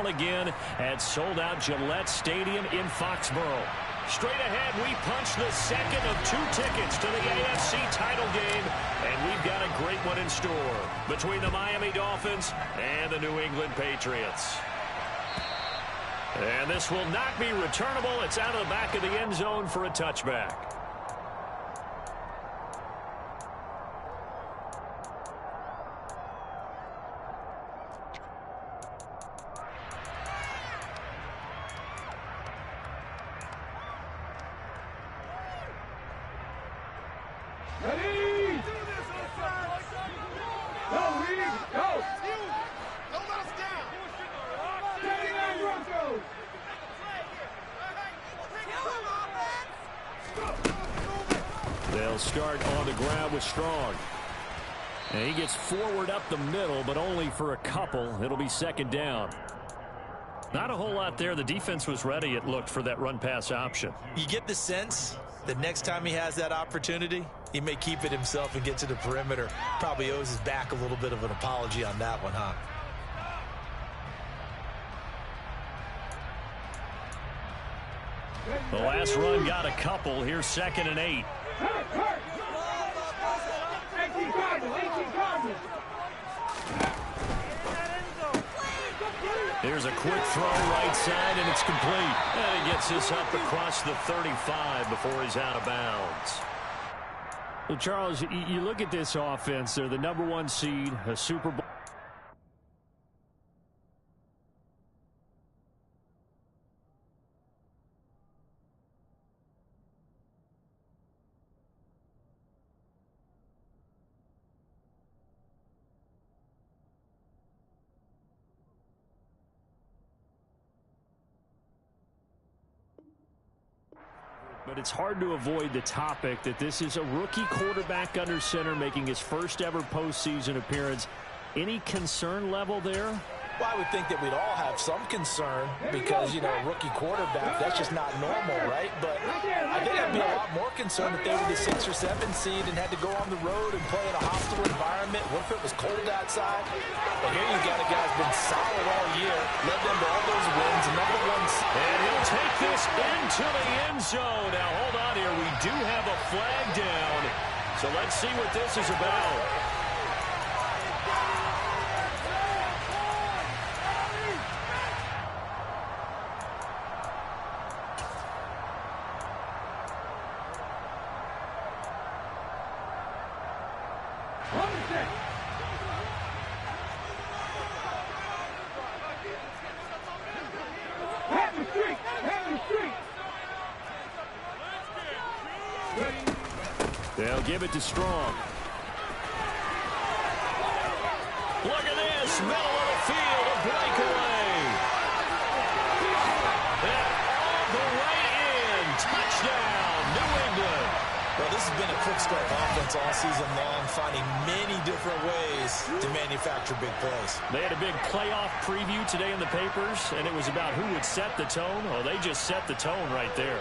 fall again at sold-out Gillette Stadium in Foxborough. Straight ahead, we punch the second of 2 tickets to the AFC title game, and we've got a great one in store between the Miami Dolphins and the New England Patriots. And this will not be returnable. It's out of the back of the end zone for a touchback. They'll start on the ground with Strong. And he gets forward up the middle, but only for a couple. It'll be second down. Not a whole lot there. The defense was ready, it looked, for that run-pass option. You get the sense that next time he has that opportunity, he may keep it himself and get to the perimeter. Probably owes his back a little bit of an apology on that one, huh? The last run got a couple. Here's 2nd and 8. Here's a quick throw right side, and it's complete. And he gets this up across the 35 before he's out of bounds. Well, Charles, you look at this offense. They're the #1 seed, a Super Bowl. But it's hard to avoid the topic that this is a rookie quarterback under center making his first ever postseason appearance. Any concern level there? Well, I would think that we'd all have some concern because, you know, a rookie quarterback, that's just not normal, right? But I think I'd be a lot more concerned if they were the 6 or 7 seed and had to go on the road and play in a hostile environment. What if it was cold outside? But here you got a guy who's been solid all year, led them to all those wins, #1. And he'll take this into the end zone. Now, hold on here. We do have a flag down. So let's see what this is about. They'll give it to Strong. Look at this, middle of the field, a breakaway. And all the way in, touchdown, New England. Well, this has been a quick start offense all season long, finding many different ways to manufacture big plays. They had a big playoff preview today in the papers, and it was about who would set the tone. Oh, they just set the tone right there.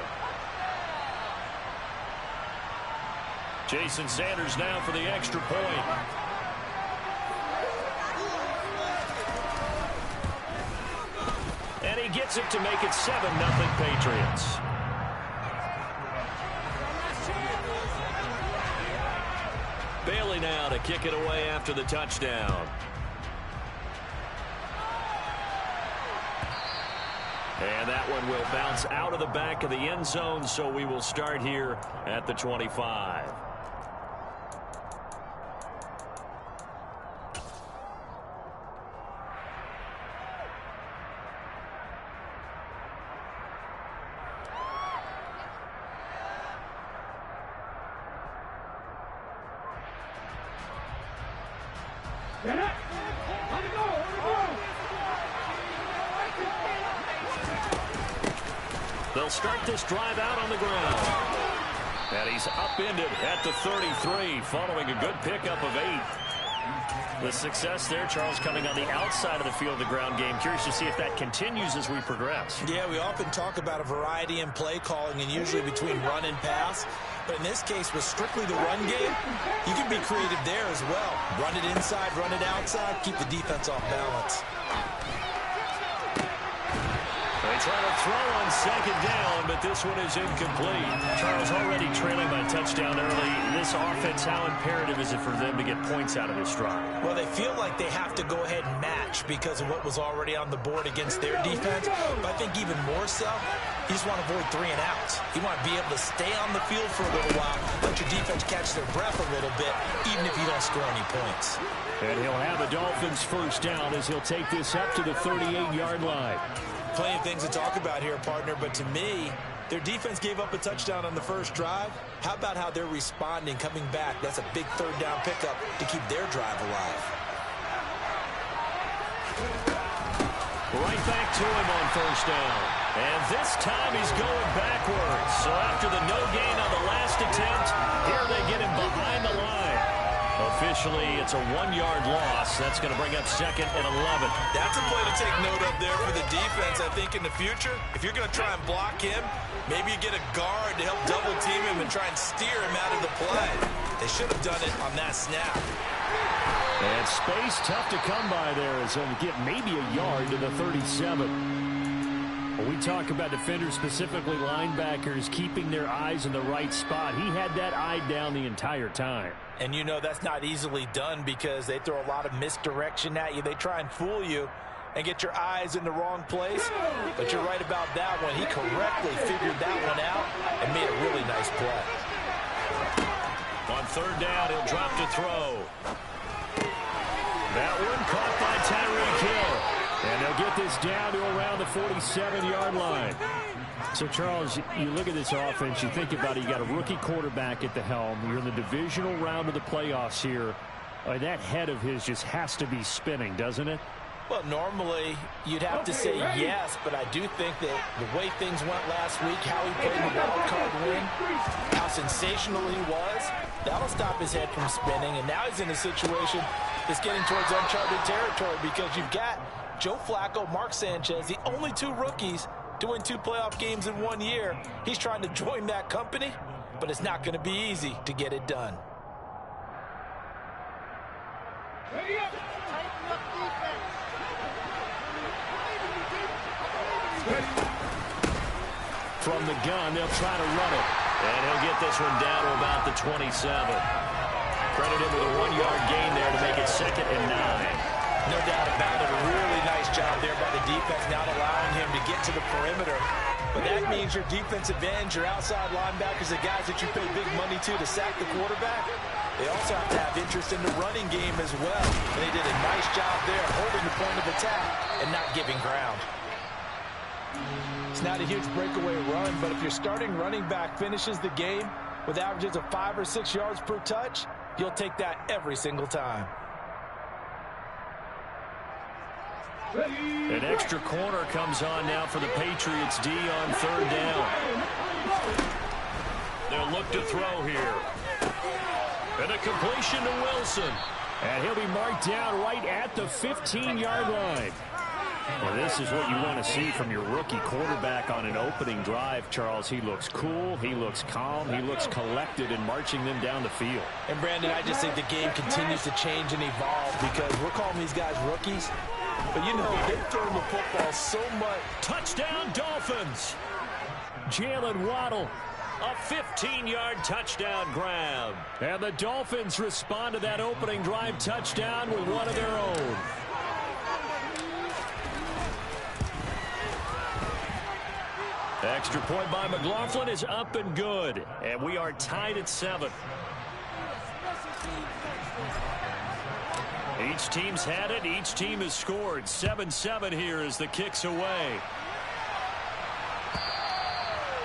Jason Sanders now for the extra point. And he gets it to make it 7-0 Patriots. Bailey now to kick it away after the touchdown. And that one will bounce out of the back of the end zone, so we will start here at the 25. They'll start this drive out on the ground. And he's upended at the 33 following a good pickup of 8. The success there, Charles, coming on the outside of the field, the ground game. Curious to see if that continues as we progress. Yeah, we often talk about a variety in play calling and usually between run and pass. But in this case, with strictly the run game, you can be creative there as well. Run it inside, run it outside, keep the defense off balance. They try to throw on second down, but this one is incomplete. Charles, already trailing by a touchdown early. This offense, how imperative is it for them to get points out of this drive? Well, they feel like they have to go ahead and match because of what was already on the board against their defense. But I think even more so, you just want to avoid 3 and outs. You want to be able to stay on the field for a little while, let your defense catch their breath a little bit, even if you don't score any points. And he'll have a Dolphins first down as he'll take this up to the 38-yard line. Plenty of things to talk about here, partner, but to me, their defense gave up a touchdown on the first drive. How about how they're responding, coming back? That's a big third down pickup to keep their drive alive. Right back to him on first down. And this time he's going backwards. So after the no gain on the last attempt, here they get him behind the line. Officially, it's a 1-yard loss. That's going to bring up 2nd and 11. That's a play to take note of there for the defense. I think in the future, if you're going to try and block him, maybe you get a guard to help double team him and try and steer him out of the play. They should have done it on that snap. And space tough to come by there as he'll get maybe a yard to the 37. When we talk about defenders, specifically linebackers, keeping their eyes in the right spot, he had that eye down the entire time. And you know that's not easily done because they throw a lot of misdirection at you. They try and fool you and get your eyes in the wrong place. But you're right about that one. He correctly figured that one out and made a really nice play. On third down, he'll drop to throw. That one caught by Tyreek Hill. And they'll get this down to around the 47-yard line. So, Charles, you look at this offense, you think about it, you got a rookie quarterback at the helm. You're in the divisional round of the playoffs here. That head of his just has to be spinning, doesn't it? Well, normally you'd have to say yes, but I do think that the way things went last week, how he played the wild card win, how sensational he was, that'll stop his head from spinning. And now he's in a situation that's getting towards uncharted territory because you've got Joe Flacco, Mark Sanchez, the only 2 rookies to win 2 playoff games in 1 year. He's trying to join that company, but it's not going to be easy to get it done. From the gun, they'll try to run it. And he'll get this one down to about the 27. Credit him with a 1-yard gain there to make it 2nd and 9. No doubt about it. A really nice job there by the defense, not allowing him to get to the perimeter. But that means your defensive ends, your outside linebackers, the guys that you pay big money to sack the quarterback, they also have to have interest in the running game as well. And they did a nice job there holding the point of attack and not giving ground. It's not a huge breakaway run, but if your starting running back finishes the game with averages of 5 or 6 yards per touch, you'll take that every single time. An extra corner comes on now for the Patriots D on third down. They'll look to throw here. And a completion to Wilson. And he'll be marked down right at the 15-yard line. Well, this is what you want to see from your rookie quarterback on an opening drive, Charles. He looks cool, he looks calm, he looks collected in marching them down the field. And, Brandon, I just think the game continues to change and evolve because we're calling these guys rookies. But, you know, they've thrown the football so much. Touchdown, Dolphins! Jalen Waddle, a 15-yard touchdown grab. And the Dolphins respond to that opening drive touchdown with one of their own. Extra point by McLaughlin is up and good. And we are tied at 7. Each team's had it. Each team has scored. 7-7 here as the kick's away.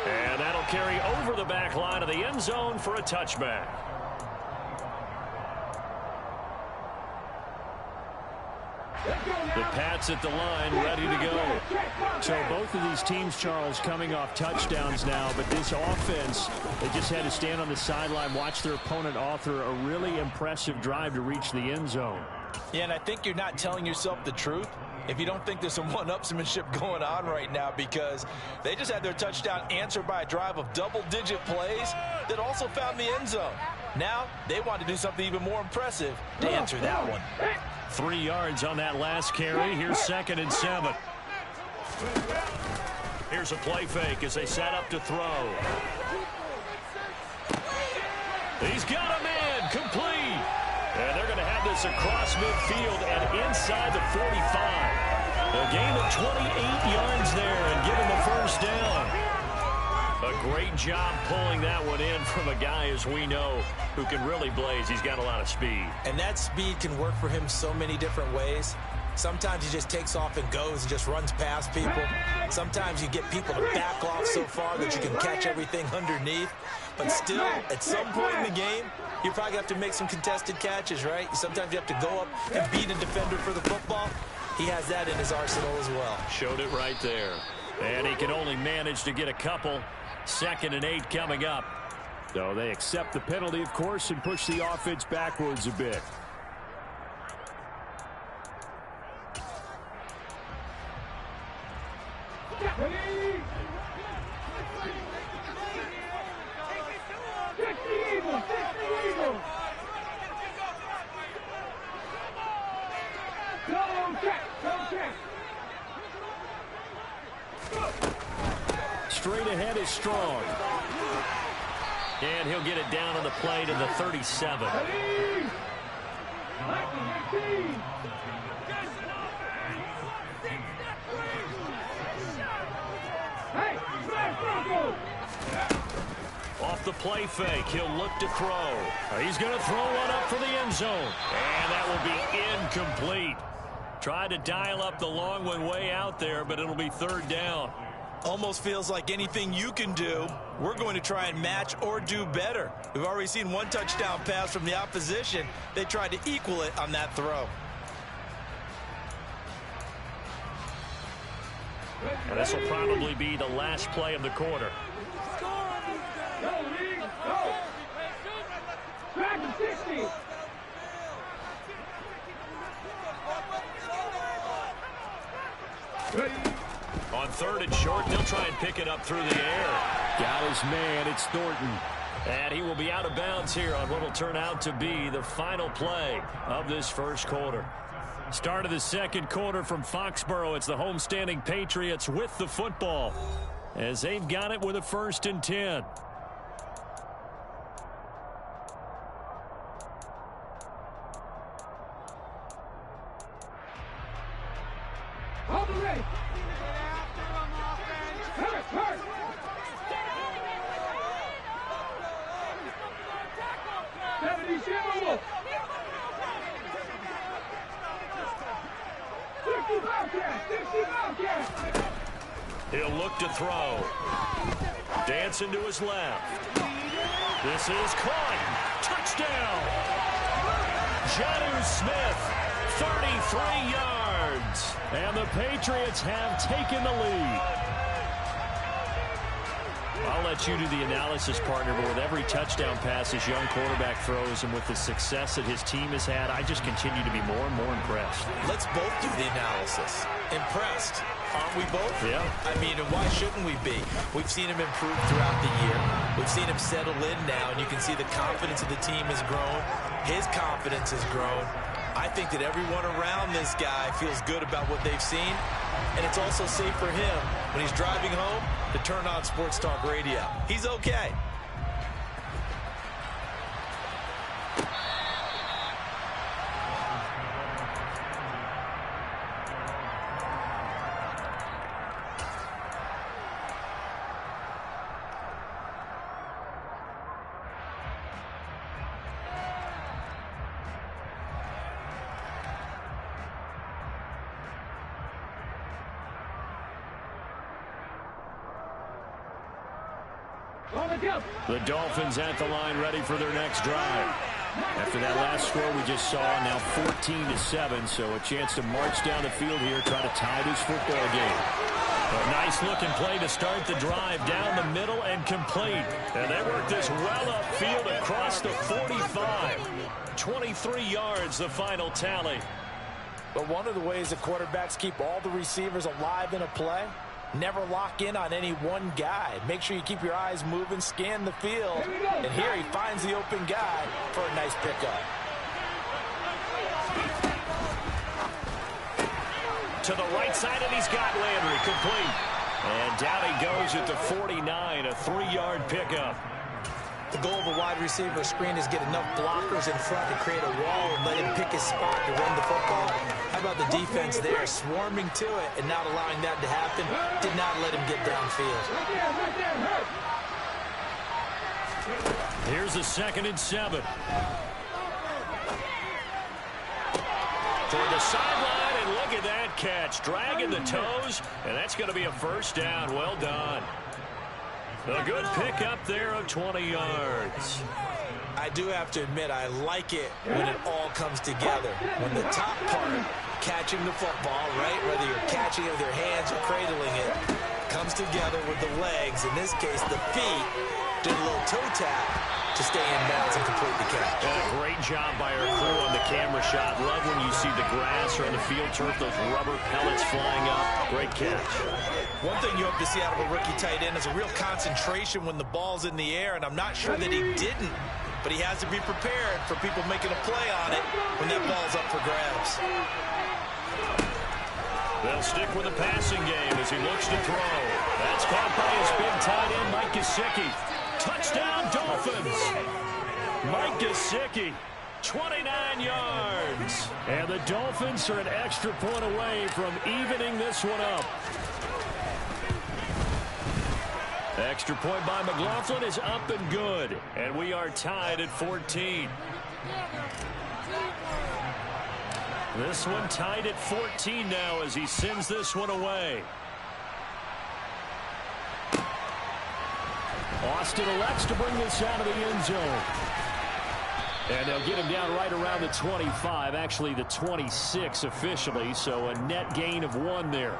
And that'll carry over the back line of the end zone for a touchback. The Pats at the line, ready to go. So both of these teams, Charles, coming off touchdowns now, but this offense, they just had to stand on the sideline, watch their opponent author a really impressive drive to reach the end zone. Yeah, and I think you're not telling yourself the truth if you don't think there's some one-upsmanship going on right now, because they just had their touchdown answered by a drive of double-digit plays that also found the end zone. Now they want to do something even more impressive to answer that one. 3 yards on that last carry. Here's 2nd and 7. Here's a play fake as they set up to throw. He's got a man, complete. And they're going to have this across midfield and inside the 45. A gain of 28 yards there and give him the first down. A great job pulling that one in from a guy, as we know, who can really blaze. He's got a lot of speed. And that speed can work for him so many different ways. Sometimes he just takes off and goes and just runs past people. Sometimes you get people to back off so far that you can catch everything underneath. But still, at some point in the game, you probably have to make some contested catches, right? Sometimes you have to go up and beat a defender for the football. He has that in his arsenal as well. Showed it right there. And he can only manage to get a couple. 2nd and 8 coming up. So they accept the penalty, of course, and push the offense backwards a bit. Straight ahead is Strong. And he'll get it down on the play to the 37. Off the play fake, he'll look to throw. He's going to throw one up for the end zone. And that will be incomplete. Tried to dial up the long one way out there, but it'll be 3rd down. Almost feels like anything you can do, we're going to try and match or do better. We've already seen one touchdown pass from the opposition. They tried to equal it on that throw. And this will probably be the last play of the quarter. On 3rd and short, they'll try and pick it up through the air. Got his man. It's Thornton. And he will be out of bounds here on what will turn out to be the final play of this first quarter. Start of the second quarter from Foxborough. It's the homestanding Patriots with the football as they've got it with a 1st and 10. He'll look to throw. Dancing to his left. This is caught. Touchdown. Jonnu Smith, 33 yards. And the Patriots have taken the lead. I'll let you do the analysis, partner, but with every touchdown pass this young quarterback throws and with the success that his team has had, I just continue to be more and more impressed. Let's both do the analysis. Impressed. Aren't we both? Yeah. I mean, and why shouldn't we be? We've seen him improve throughout the year. We've seen him settle in now, and you can see the confidence of the team has grown. His confidence has grown. I think that everyone around this guy feels good about what they've seen, and it's also safe for him when he's driving home to turn on Sports Talk Radio. He's okay. The Dolphins at the line, ready for their next drive. After that last score we just saw, now 14-7, so a chance to march down the field here, try to tie this football game. A nice looking play to start the drive down the middle and complete. And they work this well upfield across the 45. 23 yards, the final tally. But one of the ways that quarterbacks keep all the receivers alive in a play, never lock in on any one guy. Make sure you keep your eyes moving, scan the field. And here he finds the open guy for a nice pickup. To the right side, and he's got Landry complete. And down he goes at the 49, a 3-yard pickup. The goal of a wide receiver screen is get enough blockers in front to create a wall and let him pick his spot to run the football. How about the defense there, swarming to it and not allowing that to happen? Did not let him get downfield. Here's a 2nd and 7. Toward the sideline, and look at that catch. Dragging the toes, and that's going to be a 1st down. Well done. A good pickup there of 20 yards. I do have to admit, I like it when it all comes together. When the top part, catching the football, right, whether you're catching it with your hands or cradling it, comes together with the legs. In this case, the feet did a little toe tap to stay in bounds and complete the catch. And a great job by our crew on the camera shot. Love when you see the grass or on the field turf, those rubber pellets flying up. Great catch. One thing you hope to see out of a rookie tight end is a real concentration when the ball's in the air, and I'm not sure that he didn't, but he has to be prepared for people making a play on it when that ball's up for grabs. They'll stick with the passing game as he looks to throw. That's caught by his big tight end, Mike Gesicki. Touchdown, Dolphins. Mike Gesicki, 29 yards. And the Dolphins are an extra point away from evening this one up. Extra point by McLaughlin is up and good. And we are tied at 14. This one tied at 14 now as he sends this one away. Austin elects to bring this out of the end zone. And they'll get him down right around the 25, actually the 26 officially, so a net gain of 1 there.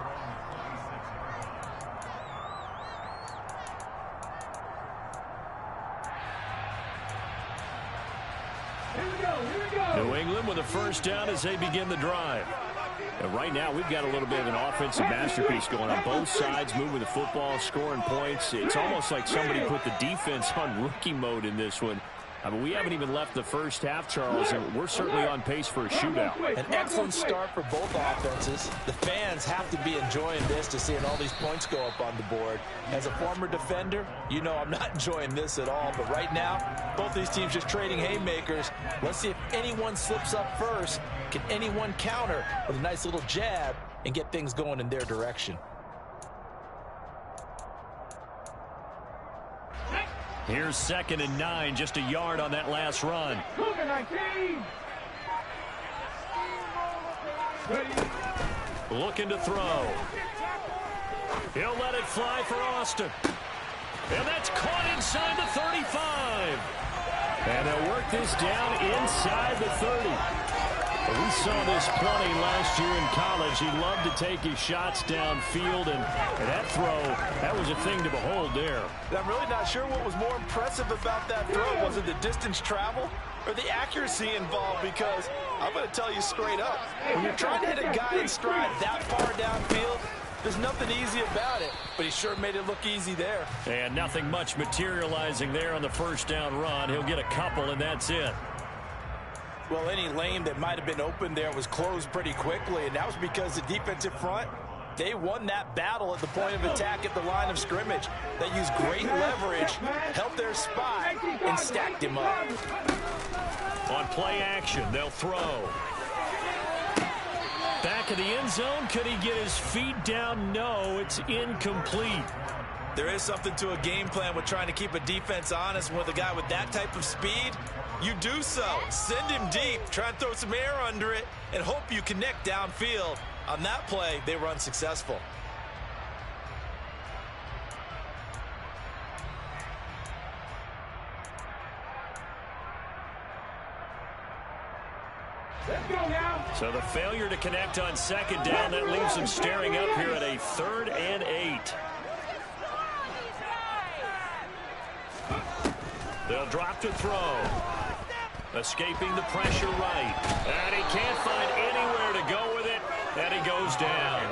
New England with a 1st down as they begin the drive. And right now, we've got a little bit of an offensive masterpiece going on. Both sides moving the football, scoring points. It's almost like somebody put the defense on rookie mode in this one. I mean, we haven't even left the first half, Charles, and we're certainly on pace for a shootout. An excellent start for both offenses. The fans have to be enjoying this to seeing all these points go up on the board. As a former defender, you know I'm not enjoying this at all. But right now, both these teams just trading haymakers. Let's see if anyone slips up first. Can anyone counter with a nice little jab and get things going in their direction? Here's 2nd and 9, just a yard on that last run. Looking to throw. He'll let it fly for Austin. And that's caught inside the 35. And they'll work this down inside the 30. We saw this plenty last year in college. He loved to take his shots downfield, and that throw, that was a thing to behold there. I'm really not sure what was more impressive about that throw. Was it the distance travel or the accuracy involved? Because I'm going to tell you straight up, when you're trying to hit a guy in stride that far downfield, there's nothing easy about it, but he sure made it look easy there. And nothing much materializing there on the 1st down run. He'll get a couple, and that's it. Well, any lane that might have been open there was closed pretty quickly, and that was because the defensive front, they won that battle at the point of attack at the line of scrimmage. They used great leverage, held their spot, and stacked him up. On play action, they'll throw. Back of the end zone, could he get his feet down? No, it's incomplete. There is something to a game plan with trying to keep a defense honest. With a guy with that type of speed, you do so. Send him deep, try and throw some air under it, and hope you connect downfield. On that play, they were unsuccessful. So the failure to connect on 2nd down, that leaves them staring up here at a 3rd and 8. They'll drop to throw. Escaping the pressure right. And he can't find anywhere to go with it. And he goes down.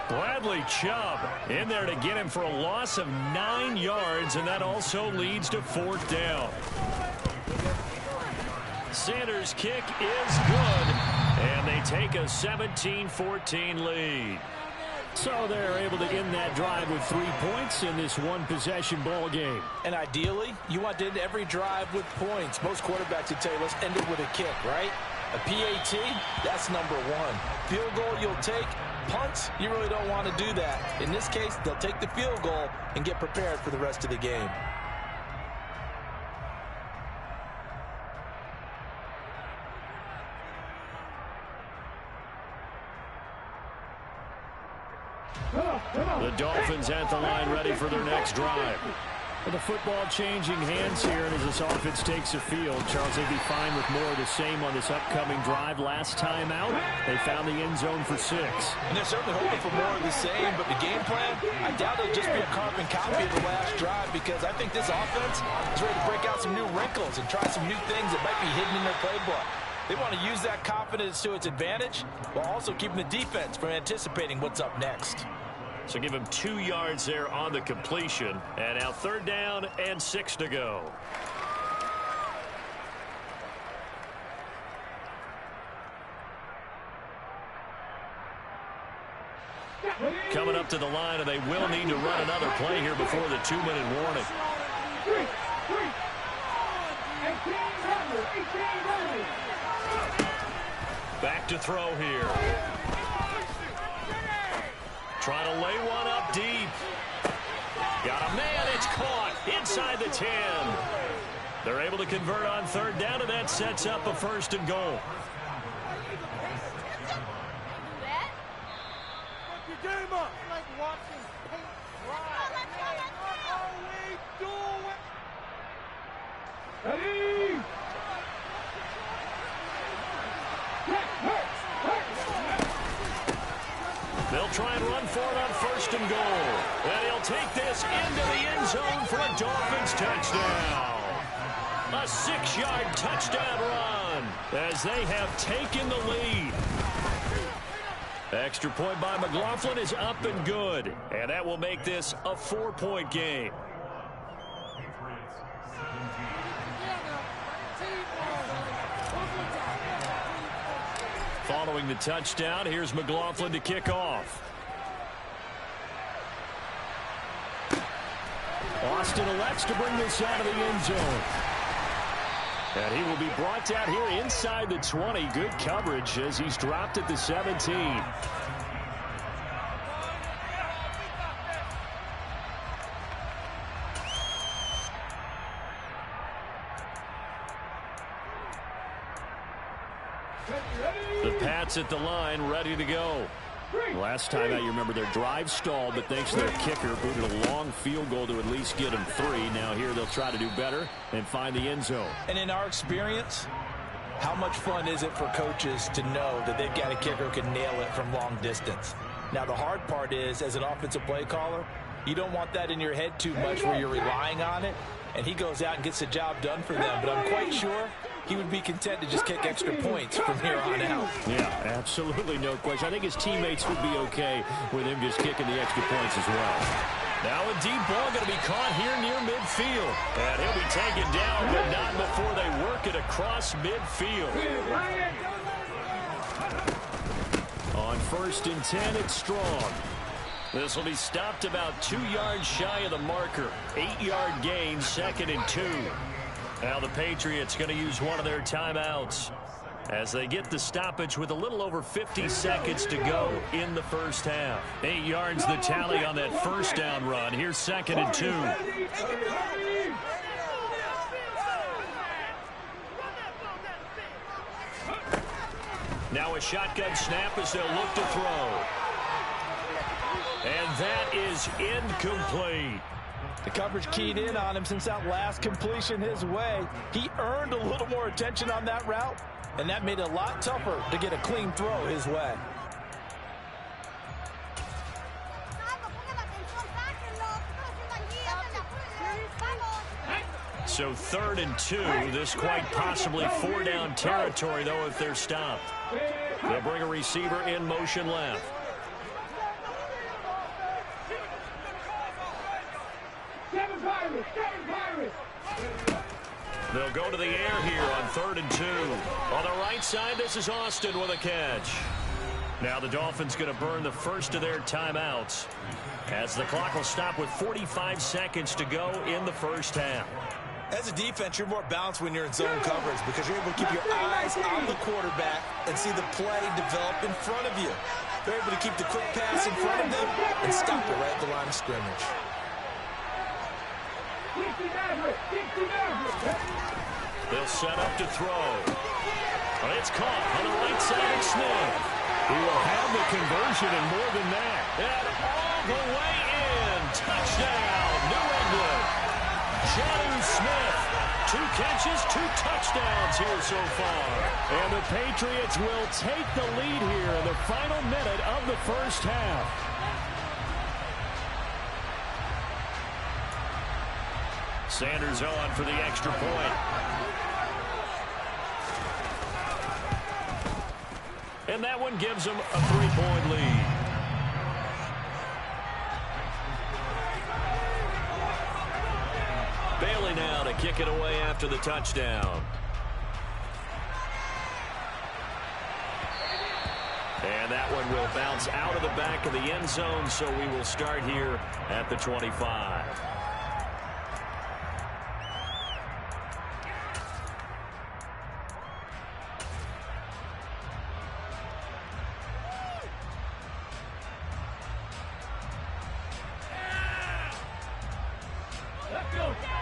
Bradley Chubb in there to get him for a loss of 9 yards, and that also leads to 4th down. Sanders' kick is good, and they take a 17-14 lead. So they're able to end that drive with 3 points in this one-possession ball game. And ideally, you want to end every drive with points. Most quarterbacks would tell you, let's end it with a kick, right? A PAT, that's number one. Field goal you'll take. Punts, you really don't want to do that. In this case, they'll take the field goal and get prepared for the rest of the game. The Dolphins at the line ready for their next drive. With the football changing hands here, and as this offense takes the field, Charles, they'd be fine with more of the same on this upcoming drive. Last time out, they found the end zone for 6. And they're certainly hoping for more of the same, but the game plan, I doubt it'll just be a carbon copy of the last drive, because I think this offense is ready to break out some new wrinkles and try some new things that might be hidden in their playbook. They want to use that confidence to its advantage while also keeping the defense from anticipating what's up next. So give him 2 yards there on the completion. And now 3rd down and 6 to go. Coming up to the line, and they will need to run another play here before the 2-minute warning. Back to throw here. Trying to lay one up deep. Got a man, it's caught inside the 10. They're able to convert on 3rd down, and that sets up a 1st and goal. They'll try and run for it on 1st and goal. And he'll take this into the end zone for a Dolphins touchdown. A 6-yard touchdown run as they have taken the lead. Extra point by McLaughlin is up and good. And that will make this a 4-point game. Following the touchdown, here's McLaughlin to kick off. Austin elects to bring this out of the end zone. And he will be brought out here inside the 20. Good coverage as he's dropped at the 17. The Pats at the line, ready to go. Last time out, you remember their drive stalled, but thanks to their kicker, booted a long field goal to at least get them 3. Now here they'll try to do better and find the end zone. And in our experience, how much fun is it for coaches to know that they've got a kicker who can nail it from long distance? Now the hard part is, as an offensive play caller, you don't want that in your head too much where you're relying on it, and he goes out and gets the job done for them. But I'm quite sure he would be content to just kick extra points from here on out. Yeah, absolutely no question. I think his teammates would be okay with him just kicking the extra points as well. Now a deep ball going to be caught here near midfield. And he'll be taken down, but not before they work it across midfield. On 1st and 10, it's Strong. This will be stopped about 2 yards shy of the marker. 8-yard gain, 2nd and 2. Now the Patriots going to use one of their timeouts as they get the stoppage with a little over 50 seconds to go in the first half. 8 yards the tally on that 1st down run. Here's 2nd and 2. Now a shotgun snap as they'll look to throw. And that is incomplete. The coverage keyed in on him since that last completion his way. He earned a little more attention on that route, and that made it a lot tougher to get a clean throw his way. So 3rd and 2. This quite possibly 4-down territory, though, if they're stopped. They'll bring a receiver in motion left. They'll go to the air here on 3rd and 2. On the right side, this is Austin with a catch. Now the Dolphins going to burn the first of their timeouts as the clock will stop with 45 seconds to go in the first half. As a defense, you're more balanced when you're in zone coverage because you're able to keep your eyes on the quarterback and see the play develop in front of you. They're able to keep the quick pass in front of them and stop it right at the line of scrimmage. They'll set up to throw. But it's caught on the right side of Smith. He will have the conversion and more than that. And all the way in. Touchdown, New England. Jonnu Smith, 2 catches, 2 touchdowns here so far. And the Patriots will take the lead here in the final minute of the first half. Sanders on for the extra point. And that one gives them a 3-point lead. Bailey now to kick it away after the touchdown. And that one will bounce out of the back of the end zone, so we will start here at the 25.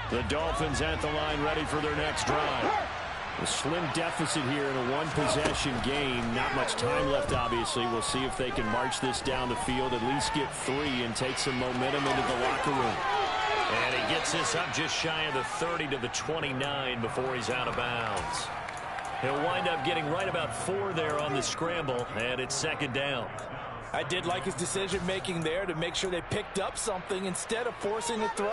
The Dolphins at the line ready for their next drive. A slim deficit here in a one-possession game. Not much time left, obviously. We'll see if they can march this down the field, at least get 3, and take some momentum into the locker room. And he gets this up just shy of the 30 to the 29 before he's out of bounds. He'll wind up getting right about 4 there on the scramble, and it's second down. I did like his decision-making there to make sure they picked up something instead of forcing a throw.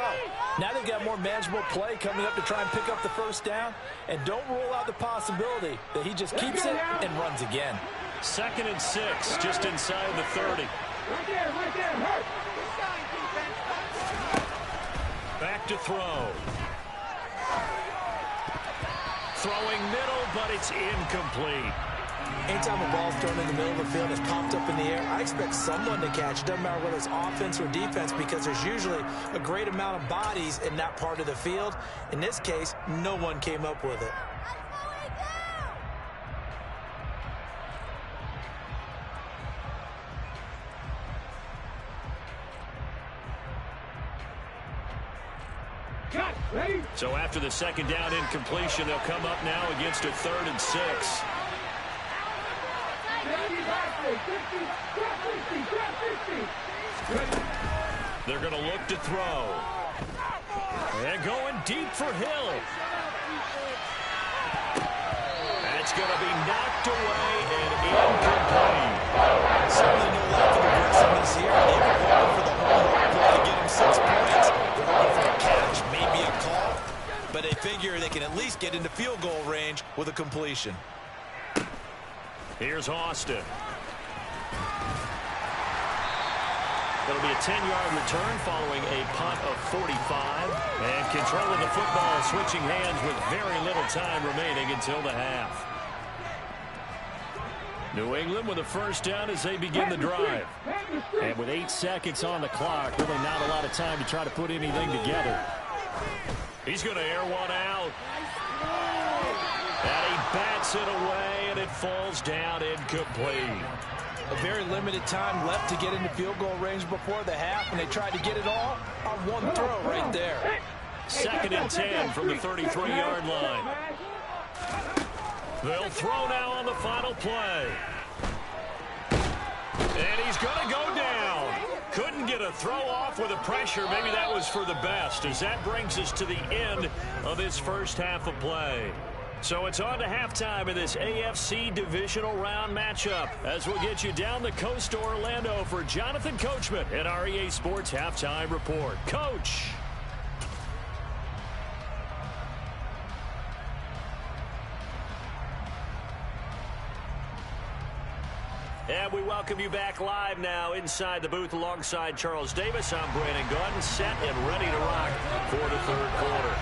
Now they've got more manageable play coming up to try and pick up the first down. And don't rule out the possibility that he just keeps it and runs again. 2nd and 6, just inside the 30. Back to throw. Throwing middle, but it's incomplete. Anytime a ball's thrown in the middle of the field and it's popped up in the air, I expect someone to catch it. Doesn't matter whether it's offense or defense because there's usually a great amount of bodies in that part of the field. In this case, no one came up with it. So after the second down incompletion, they'll come up now against a 3rd and 6. They're going to look to throw. And going deep for Hill. That's going to be knocked away and incomplete. Certainly no lack of aggressiveness here. They were hoping for the home run play to get him 6 points. They're hoping for a catch, maybe a call. But they figure they can at least get into field goal range with a completion. Here's Austin. It'll be a 10-yard return following a punt of 45. And control of the football switching hands with very little time remaining until the half. New England with a first down as they begin the drive. And with 8 seconds on the clock, really not a lot of time to try to put anything together. He's going to air one out. And he bats it away, and it falls down incomplete. A very limited time left to get into field goal range before the half, and they tried to get it all on one throw right there. 2nd and 10 from the 33-yard line. They'll throw now on the final play. And he's going to go down. Couldn't get a throw off with the pressure. Maybe that was for the best, as that brings us to the end of this first half of play. So it's on to halftime in this AFC divisional round matchup, as we'll get you down the coast to Orlando for Jonathan Coachman at our EA Sports Halftime Report. Coach. And we welcome you back live now inside the booth alongside Charles Davis. I'm Brandon Gaudin, set and ready to rock for the third quarter.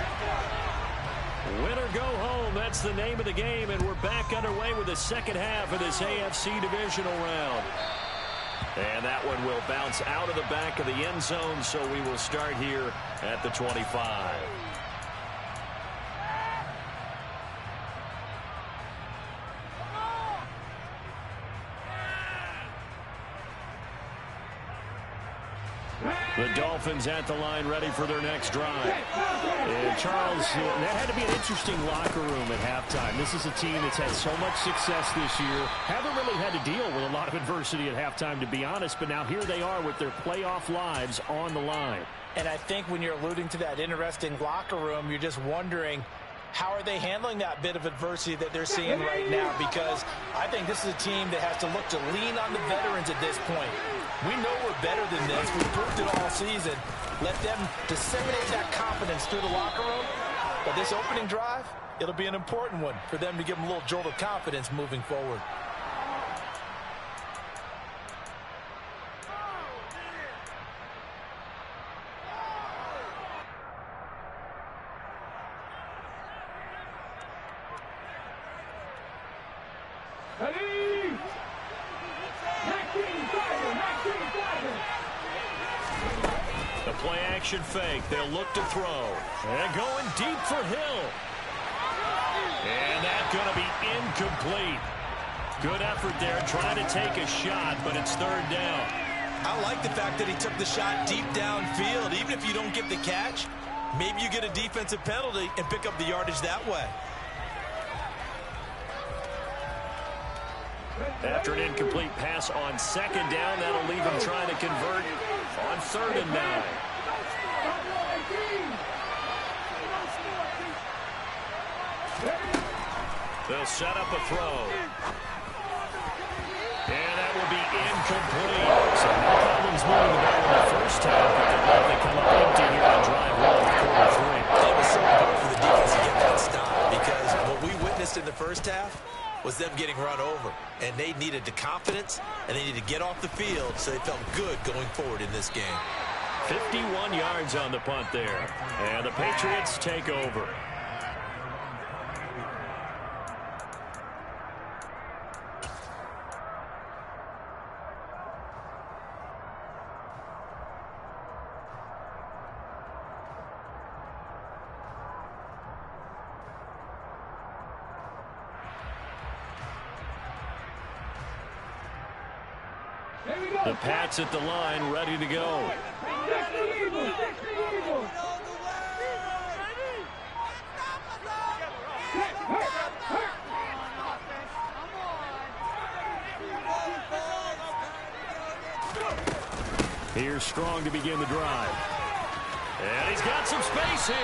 Win or go home, that's the name of the game, and we're back underway with the second half of this AFC divisional round. And that one will bounce out of the back of the end zone, so we will start here at the 25. The Dolphins at the line, ready for their next drive. And Charles, that had to be an interesting locker room at halftime. This is a team that's had so much success this year. Haven't really had to deal with a lot of adversity at halftime, to be honest. But now here they are with their playoff lives on the line. And I think when you're alluding to that interesting locker room, you're just wondering, how are they handling that bit of adversity that they're seeing right now? Because I think this is a team that has to look to lean on the veterans at this point. We know we're better than this. We've proved it all season. Let them disseminate that confidence through the locker room. But this opening drive, it'll be an important one for them to give them a little jolt of confidence moving forward. Play-action fake. They'll look to throw. And going deep for Hill. And that's going to be incomplete. Good effort there trying to take a shot, but it's third down. I like the fact that he took the shot deep downfield. Even if you don't get the catch, maybe you get a defensive penalty and pick up the yardage that way. After an incomplete pass on second down, that'll leave him trying to convert on 3rd and 9. They'll set up a throw. And that will be incomplete. So no problems moving the ball in the first half, but they come up empty here on drive 1 of quarter 3. It was so hard for the defense to get that stop, because what we witnessed in the first half was them getting run over, and they needed the confidence, and they needed to get off the field so they felt good going forward in this game. 51 yards on the punt there, and the Patriots take over. The Pats at the line, ready to go. Here's Strong to begin the drive. And he's got some space here.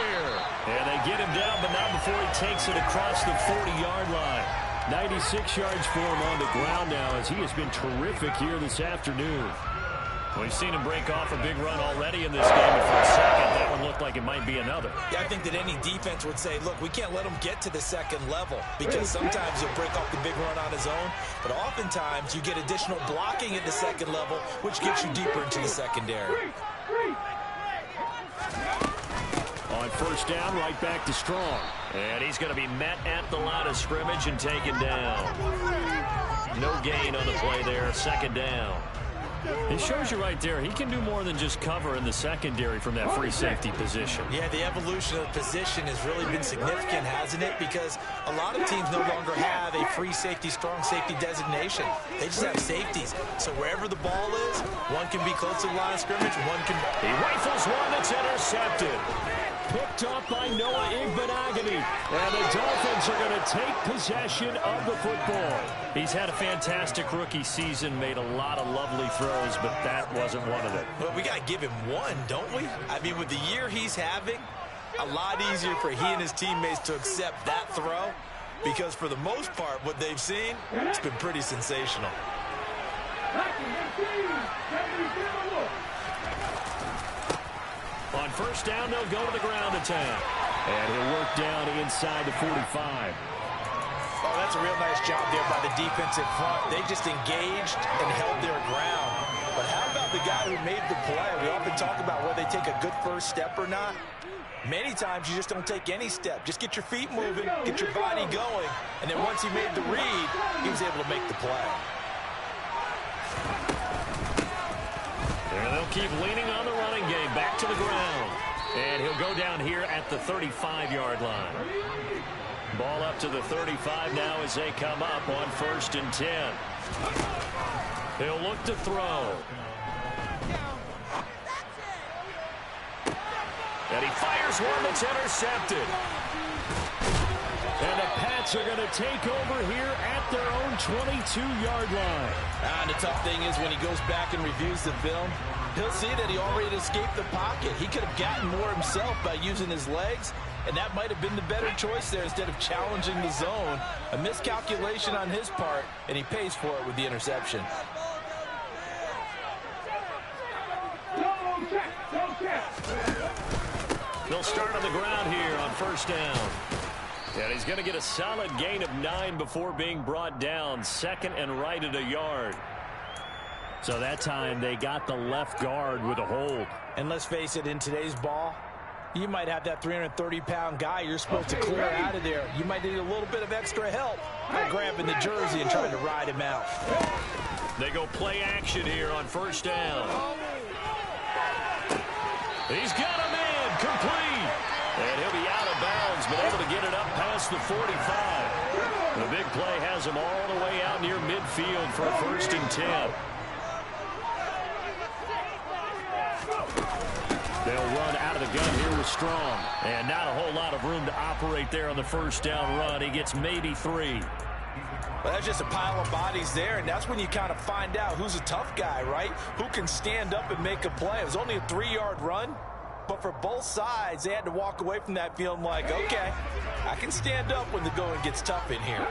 And they get him down, but not before he takes it across the 40-yard line. 96 yards for him on the ground now, as he has been terrific here this afternoon. We've seen him break off a big run already in this game, and for a second, that one looked like it might be another. Yeah, I think that any defense would say, look, we can't let him get to the second level, because sometimes he'll break off the big run on his own, but oftentimes you get additional blocking at the second level, which gets you deeper into the secondary. On first down, right back to Strong. And he's going to be met at the line of scrimmage and taken down. No gain on the play there, second down. It shows you right there, he can do more than just cover in the secondary from that free safety position. Yeah, the evolution of the position has really been significant, hasn't it? Because a lot of teams no longer have a free safety, strong safety designation. They just have safeties. So wherever the ball is, one can be close to the line of scrimmage, one can... He rifles one that's intercepted. Picked up by Noah Igbinoghene. And the Dolphins are going to take possession of the football. He's had a fantastic rookie season, made a lot of lovely throws, but that wasn't one of them. Well, we got to give him one, don't we? I mean, with the year he's having, a lot easier for he and his teammates to accept that throw, because for the most part, what they've seen, it's been pretty sensational. On first down, they'll go to the ground attack. And he'll work down inside the 45. Oh, that's a real nice job there by the defensive front. They just engaged and held their ground. But how about the guy who made the play? We often talk about whether they take a good first step or not. Many times you just don't take any step. Just get your feet moving, get your body going, and then once he made the read, he was able to make the play. And they'll keep leaning on the running game. Back to the ground. And he'll go down here at the 35-yard line. Ball up to the 35 now as they come up on 1st and 10. He'll look to throw. And he fires one that's intercepted. And the Pats are going to take over here at their own 22-yard line. And the tough thing is when he goes back and reviews the film, he'll see that he already escaped the pocket. He could have gotten more himself by using his legs, and that might have been the better choice there instead of challenging the zone. A miscalculation on his part, and he pays for it with the interception. They'll start on the ground here on 1st down. And he's going to get a solid gain of 9 before being brought down. 2nd and right at a yard. So that time they got the left guard with a hold. And let's face it, in today's ball, you might have that 330-pound guy you're supposed to clear out of there. You might need a little bit of extra help by grabbing the jersey and trying to ride him out. They go play action here on 1st down. He's got him in, complete. And he'll be out of bounds, but able to get it up past the 45. The big play has him all the way out near midfield for a 1st and 10. They'll run out of the gun here with Strong. And not a whole lot of room to operate there on the 1st down run. He gets maybe 3. Well, that's just a pile of bodies there, and that's when you kind of find out who's a tough guy, right? Who can stand up and make a play. It was only a 3-yard run, but for both sides, they had to walk away from that feeling like, okay, I can stand up when the going gets tough in here.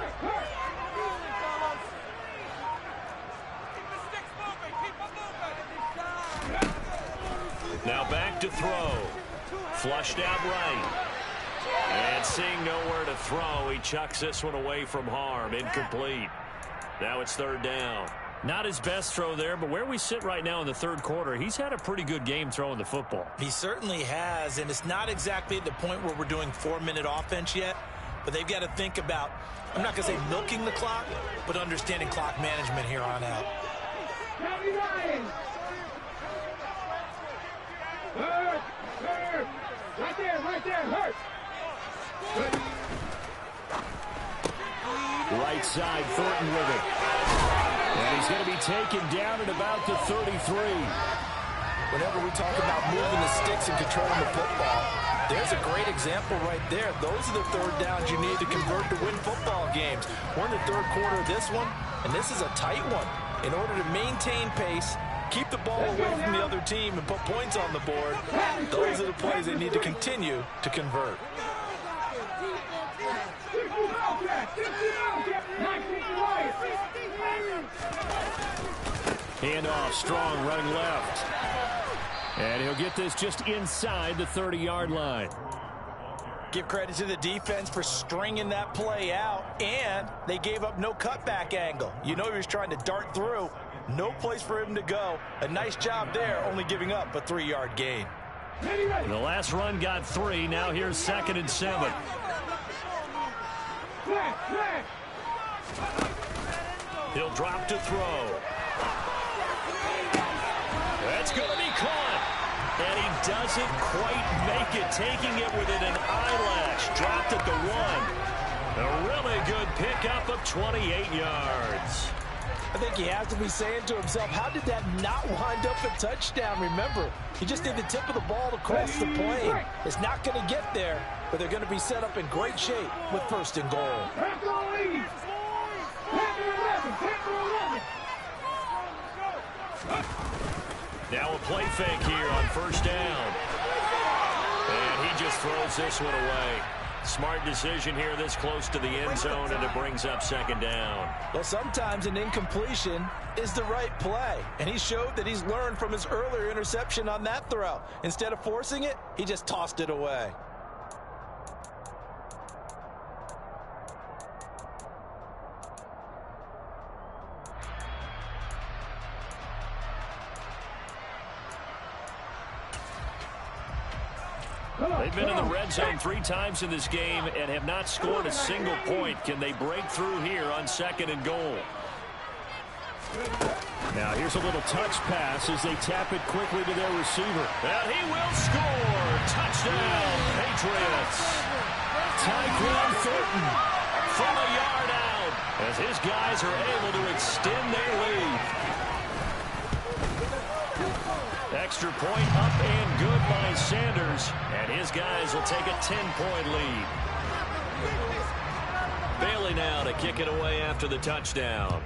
Now back to throw. Flushed out right. And seeing nowhere to throw, he chucks this one away from harm. Incomplete. Now it's 3rd down. Not his best throw there, but where we sit right now in the 3rd quarter, he's had a pretty good game throwing the football. He certainly has, and it's not exactly at the point where we're doing 4-minute offense yet, but they've got to think about, I'm not going to say milking the clock, but understanding clock management here on out. Right there, hurt. Right side, Thornton with it. And he's going to be taken down at about the 33. Whenever we talk about moving the sticks and controlling the football, there's a great example right there. Those are the 3rd downs you need to convert to win football games. We're in the 3rd quarter of this one, and this is a tight one. In order to maintain pace, keep the ball away from the other team, and put points on the board, those are the plays they need to continue to convert. Handoff, Strong running left. And he'll get this just inside the 30-yard line. Give credit to the defense for stringing that play out, and they gave up no cutback angle. You know he was trying to dart through. No place for him to go. A nice job there, only giving up a 3-yard gain. The last run got 3. Now here's 2nd and 7. He'll drop to throw. That's going to be caught. And he doesn't quite make it, taking it within an eyelash. Dropped at the 1. A really good pickup of 28 yards. I think he has to be saying to himself, how did that not wind up a touchdown? Remember, he just did the tip of the ball to cross the plane. It's not going to get there, but they're going to be set up in great shape with 1st and goal. Now a play fake here on 1st down. And he just throws this one away. Smart decision here this close to the end zone, and it brings up 2nd down. Well, sometimes an incompletion is the right play, and he showed that he's learned from his earlier interception on that throw. Instead of forcing it, he just tossed it away. They've been in the red zone 3 times in this game and have not scored a single point. Can they break through here on 2nd and goal? Now here's a little touch pass as they tap it quickly to their receiver. And he will score. Touchdown, Patriots. Tyquan Thornton From a yard out as his guys are able to extend their lead. Extra point up and good by Sanders. And his guys will take a 10-point lead. Bailey now to kick it away after the touchdown.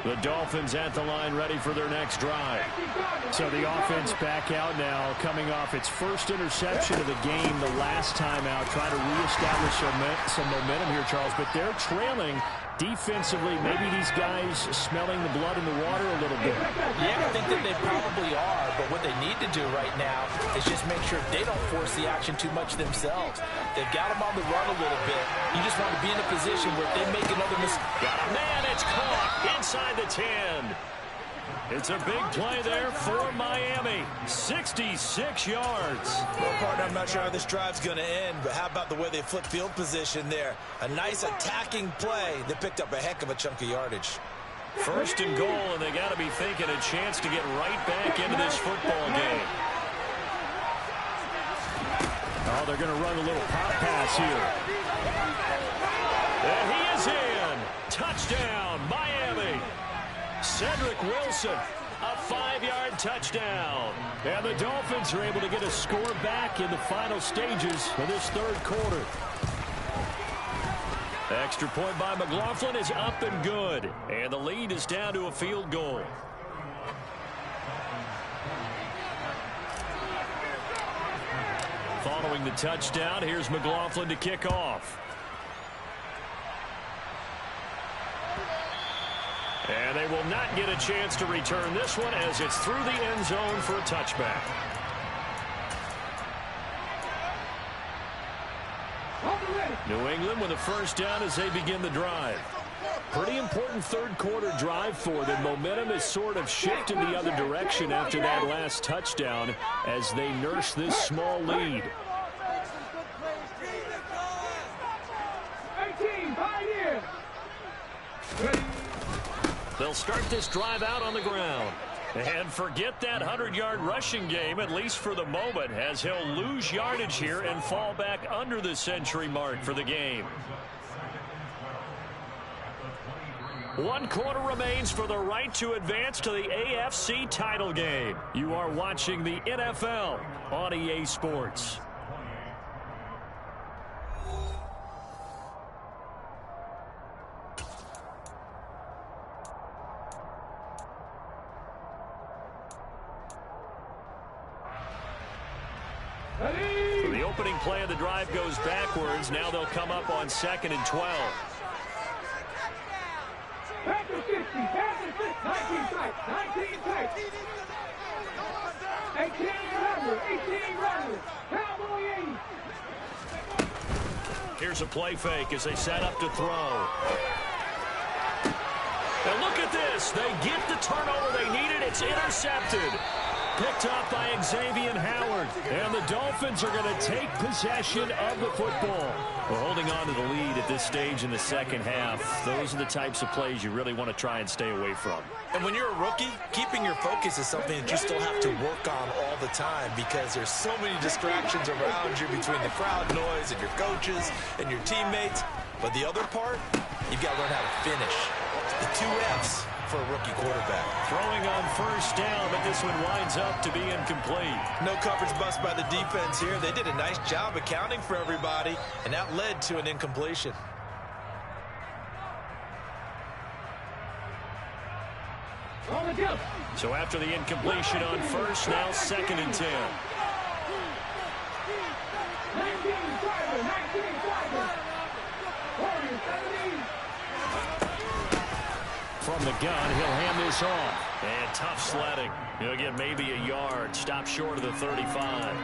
The Dolphins at the line ready for their next drive. So the offense back out now, coming off its first interception of the game the last time out, trying to reestablish some momentum here, Charles. But they're trailing defensively. Maybe these guys smelling the blood in the water a little bit. Yeah, I think that they probably are. But what they need to do right now is just make sure they don't force the action too much themselves. They've got them on the run a little bit. You just want to be in a position where if they make another mistake. Got a man, it's caught inside the 10. It's a big play there for Miami. 66 yards. Well, partner, I'm not sure how this drive's going to end, but how about the way they flip field position there? A nice attacking play that picked up a heck of a chunk of yardage. 1st and goal, and they got to be thinking a chance to get right back into this football game. Oh, they're going to run a little pop pass here. And he is in. Touchdown, Miami. Cedric Wilson, a 5-yard touchdown. And the Dolphins are able to get a score back in the final stages of this 3rd quarter. Extra point by McLaughlin is up and good. And the lead is down to a field goal. Following the touchdown, here's McLaughlin to kick off. And they will not get a chance to return this one as it's through the end zone for a touchback. New England with a 1st down as they begin the drive. Pretty important 3rd quarter drive for them. Momentum has sort of shifted the other direction after that last touchdown as they nurse this small lead. They'll start this drive out on the ground. And forget that 100-yard rushing game, at least for the moment, as he'll lose yardage here and fall back under the century mark for the game. 1 quarter remains for the right to advance to the AFC title game. You are watching the NFL on EA Sports. The opening play of the drive goes backwards. Now they'll come up on 2nd and 12. Packers 50, Packers 50, 19 tight, 19 tight. 18 runners, Cowboy 80. Here's a play fake as they set up to throw. And look at this. They get the turnover they needed. It's intercepted. Picked up by Xavier Howard. And the Dolphins are going to take possession of the football. We're holding on to the lead at this stage in the 2nd half. Those are the types of plays you really want to try and stay away from. And when you're a rookie, keeping your focus is something that you still have to work on all the time because there's so many distractions around you between the crowd noise and your coaches and your teammates. But the other part, you've got to learn how to finish. The 2 F's for a rookie quarterback. Throwing on 1st down, but this one winds up to be incomplete. No coverage bust by the defense here. They did a nice job accounting for everybody, and that led to an incompletion. So after the incompletion on 1st, now 2nd and 10. From the gun, he'll hand this off. And tough sledding. He'll get maybe a yard. Stop short of the 35.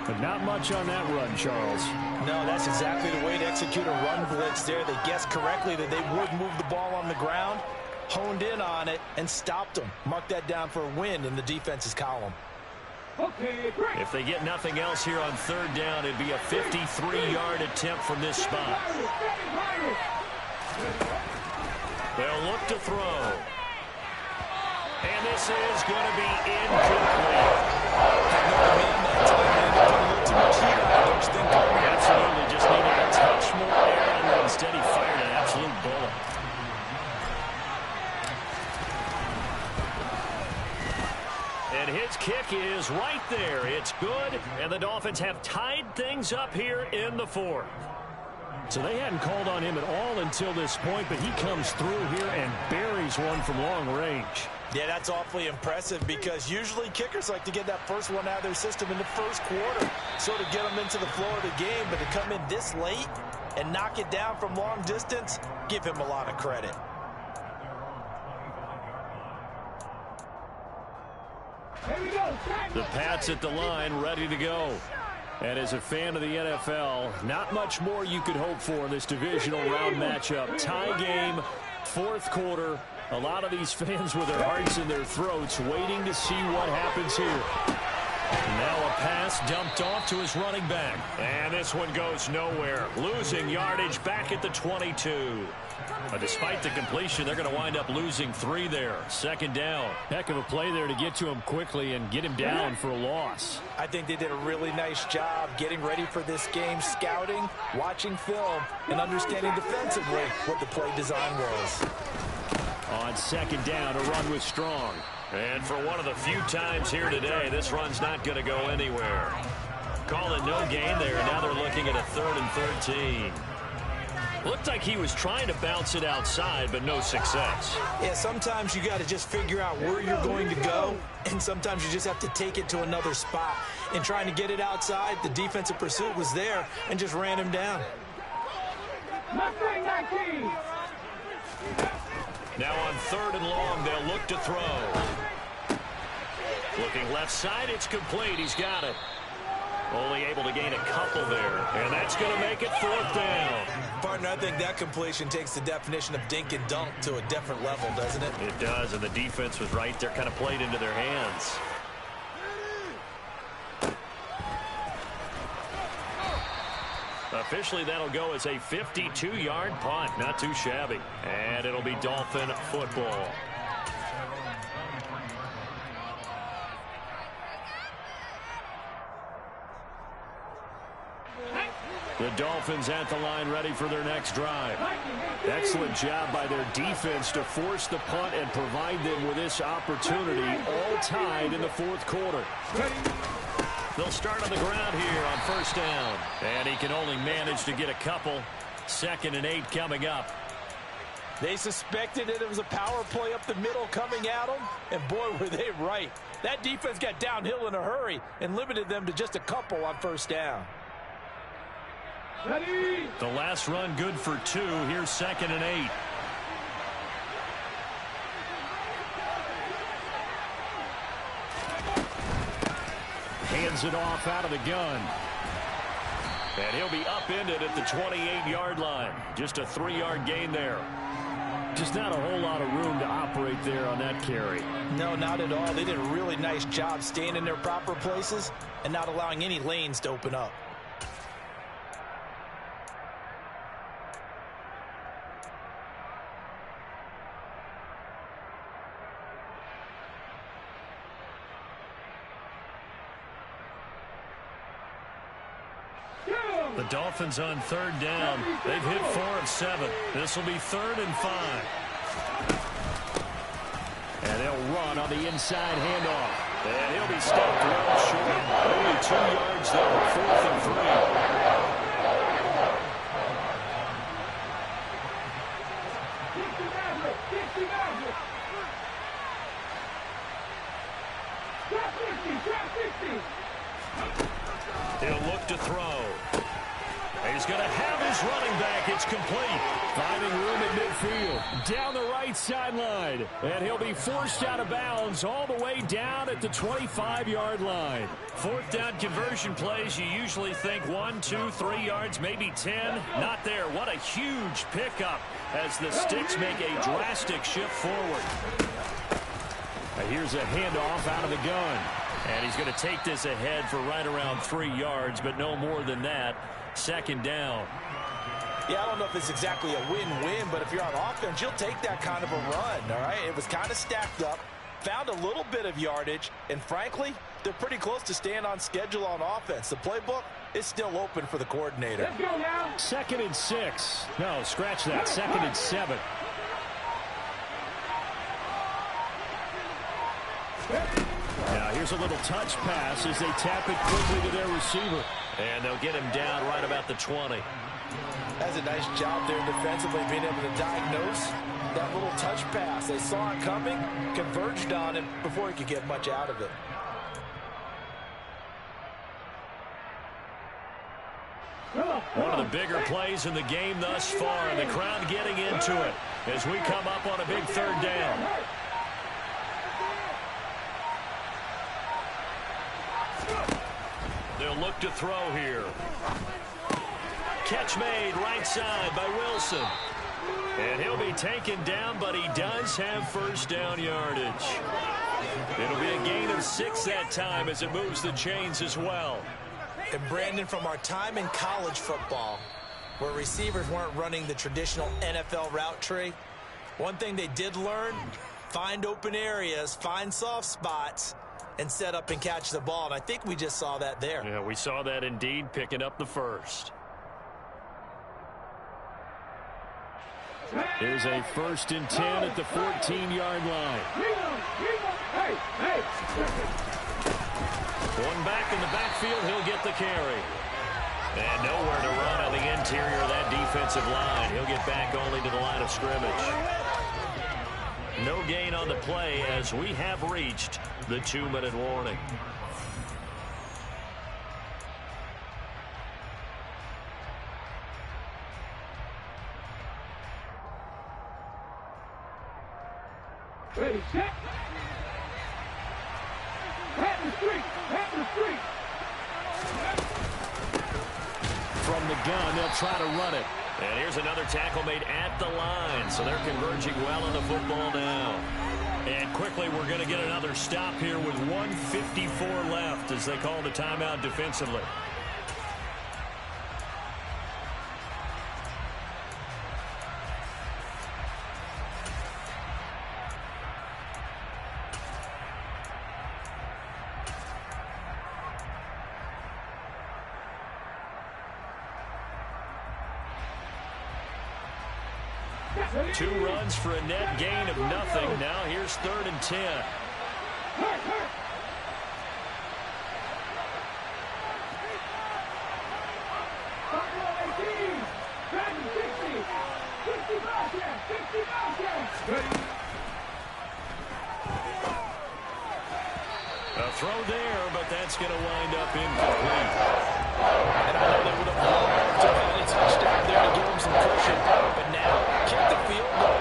But not much on that run, Charles. No, that's exactly the way to execute a run blitz there. They guessed correctly that they would move the ball on the ground, honed in on it, and stopped them. Mark that down for a win in the defense's column. If they get nothing else here on third down, it'd be a 53-yard attempt from this spot. They'll look to throw. And this is going to be incomplete. Absolutely, just needed a touch more air, and instead he fired an absolute bullet. And his kick is right there. It's good, and the Dolphins have tied things up here in the fourth. So they hadn't called on him at all until this point, but he comes through here and buries one from long range. Yeah, that's awfully impressive because usually kickers like to get that first one out of their system in the first quarter, sort of get them into the flow of the game, but to come in this late and knock it down from long distance, give him a lot of credit. The Pats at the line, ready to go. And as a fan of the NFL, not much more you could hope for in this divisional round matchup. Tie game, fourth quarter. A lot of these fans with their hearts in their throats waiting to see what happens here. Now a pass dumped off to his running back. And this one goes nowhere. Losing yardage back at the 22. But despite the completion, they're going to wind up losing 3 there. Second down. Heck of a play there to get to him quickly and get him down for a loss. I think they did a really nice job getting ready for this game, scouting, watching film, and understanding defensively what the play design was. On second down, a run with Strong. And for one of the few times here today, this run's not going to go anywhere. Call it no gain there. Now they're looking at a 3rd and 13. Looked like he was trying to bounce it outside, but no success. Yeah, sometimes you got to just figure out where you're going to go, and sometimes you just have to take it to another spot. And trying to get it outside, the defensive pursuit was there and just ran him down. Now on 3rd and long, they'll look to throw. Looking left side, it's complete. He's got it. Only able to gain a couple there, and that's going to make it 4th down. Partner, I think that completion takes the definition of dink and dunk to a different level, doesn't it? It does, and the defense was right there, kind of played into their hands. Officially, that'll go as a 52-yard punt. Not too shabby. And it'll be Dolphin football. The Dolphins at the line, ready for their next drive. Excellent job by their defense to force the punt and provide them with this opportunity, all tied in the fourth quarter. They'll start on the ground here on 1st down. And he can only manage to get a couple. 2nd and 8 coming up. They suspected that it was a power play up the middle coming at them, and boy, were they right. That defense got downhill in a hurry and limited them to just a couple on 1st down. The last run good for 2. Here's 2nd and 8. Hands it off out of the gun. And he'll be upended at the 28-yard line. Just a 3-yard gain there. Just not a whole lot of room to operate there on that carry. No, not at all. They did a really nice job staying in their proper places and not allowing any lanes to open up. The Dolphins on 3rd down. They've hit 4 of 7. This will be 3rd and 5. And they'll run on the inside handoff. And he'll be stopped well short. Only 2 yards there. 4th and 3. He'll look to throw. He's going to have his running back. It's complete. Finding room at midfield. Down the right sideline. And he'll be forced out of bounds all the way down at the 25-yard line. Fourth down conversion plays, you usually think 1, 2, 3 yards, maybe 10. Not there. What a huge pickup as the Sticks make a drastic shift forward. Here's a handoff out of the gun. And he's going to take this ahead for right around 3 yards, but no more than that. Second down. Yeah, I don't know if it's exactly a win-win, but if you're on offense, you'll take that kind of a run, all right? It was kind of stacked up, found a little bit of yardage, and frankly, they're pretty close to staying on schedule on offense. The playbook is still open for the coordinator. Let's go now. 2nd and 6. No, scratch that. 2nd and 7. Now here's a little touch pass as they tap it quickly to their receiver. And they'll get him down right about the 20. That's a nice job there defensively, being able to diagnose that little touch pass. They saw it coming, converged on it before he could get much out of it. One of the bigger plays in the game thus far, and the crowd getting into it as we come up on a big 3rd down. They'll look to throw here. Catch made right side by Wilson. And he'll be taken down, but he does have first down yardage. It'll be a gain of 6 that time as it moves the chains as well. And Brandon, from our time in college football, where receivers weren't running the traditional NFL route tree, one thing they did learn, find open areas, find soft spots, and set up and catch the ball. And I think we just saw that there. Yeah, we saw that indeed, picking up the first. There's a 1st and 10 at the 14-yard line. One back in the backfield, he'll get the carry. And nowhere to run on the interior of that defensive line. He'll get back only to the line of scrimmage. No gain on the play as we have reached the 2-minute warning. Ready, set. Pat the street. From the gun, they'll try to run it. And here's another tackle made at the line. So they're converging well on the football now. And quickly, we're going to get another stop here with 1:54 left as they call the timeout defensively. Two runs for a net gain of nothing. Now here's 3rd and 10. A throw there, but that's going to wind up incomplete. And I know they would have loved to have a touchdown there to give them some cushion. But now, kick the field goal.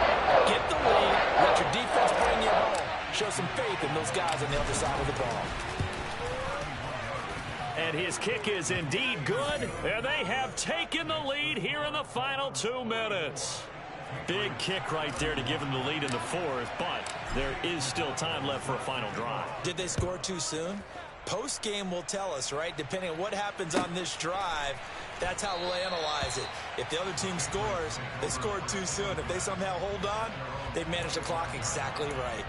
Get the lead. Let your defense bring you home. Show some faith in those guys on the other side of the ball. And his kick is indeed good. And they have taken the lead here in the final 2 minutes. Big kick right there to give them the lead in the 4th, but there is still time left for a final drive. Did they score too soon? Post-game will tell us, right? Depending on what happens on this drive, that's how we'll analyze it. If the other team scores, they scored too soon. If they somehow hold on, they've managed the clock exactly right.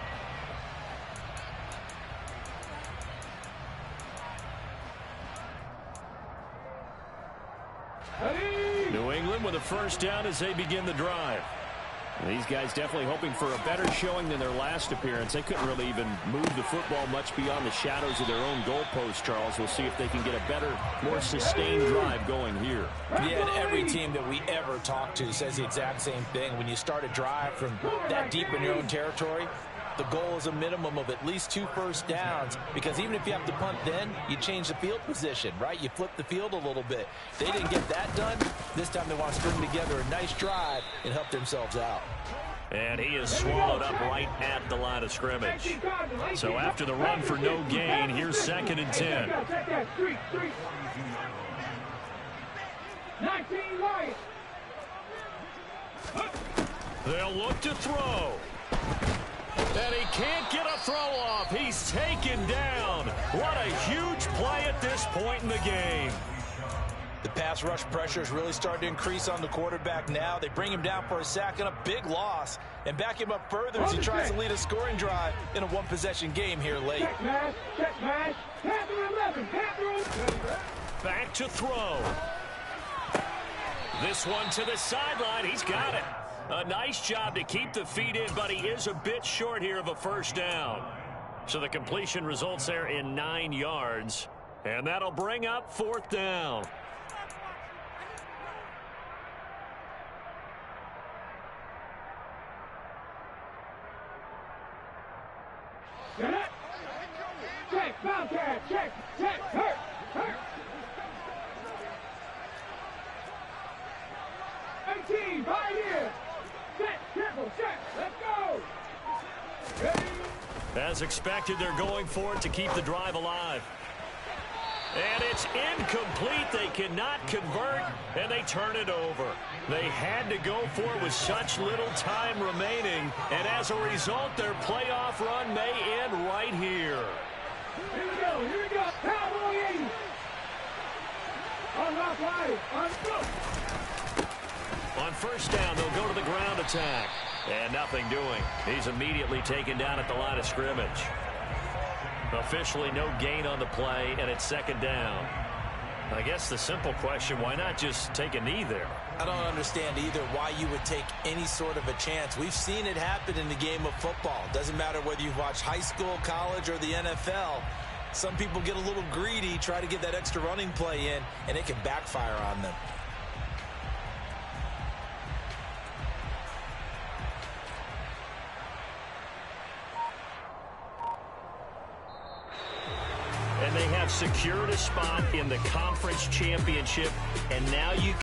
New England with a first down as they begin the drive. These guys definitely hoping for a better showing than their last appearance. They couldn't really even move the football much beyond the shadows of their own goalpost, Charles. We'll see if they can get a better, more sustained drive going here. Yeah, and every team that we ever talk to says the exact same thing. When you start a drive from that deep in your own territory, the goal is a minimum of at least 2 first downs, because even if you have to punt then, you change the field position, right? You flip the field a little bit. They didn't get that done. This time they want to string together a nice drive and help themselves out. And he is swallowed up right at the line of scrimmage. So after the run for no gain, here's 2nd and 10. 19 Lions. They'll look to throw. And he can't get a throw off. He's taken down. What a huge play at this point in the game. The pass rush pressure is really starting to increase on the quarterback now. They bring him down for a sack and a big loss, and back him up further as he tries to lead a scoring drive in a one-possession game here late. Check match. Panther 11. Back to throw. This one to the sideline. He's got it. A nice job to keep the feet in, but he is a bit short here of a first down. So the completion results there in 9 yards, and that'll bring up 4th down. Check, Bobcat, check, hurt. 18, 5 years. Set, triple, check, let's go. Ready? As expected, they're going for it to keep the drive alive. And it's incomplete. They cannot convert, and they turn it over. They had to go for it with such little time remaining, and as a result, their playoff run may end right here. Here we go. Cowboy 80. On rock right, on go. On first down, they'll go to the ground attack. And nothing doing. He's immediately taken down at the line of scrimmage. Officially no gain on the play, and it's 2nd down. I guess the simple question, why not just take a knee there? I don't understand either why you would take any sort of a chance. We've seen it happen in the game of football. Doesn't matter whether you've watched high school, college, or the NFL. Some people get a little greedy, try to get that extra running play in, and it can backfire on them. And they have secured a spot in the conference championship, and now you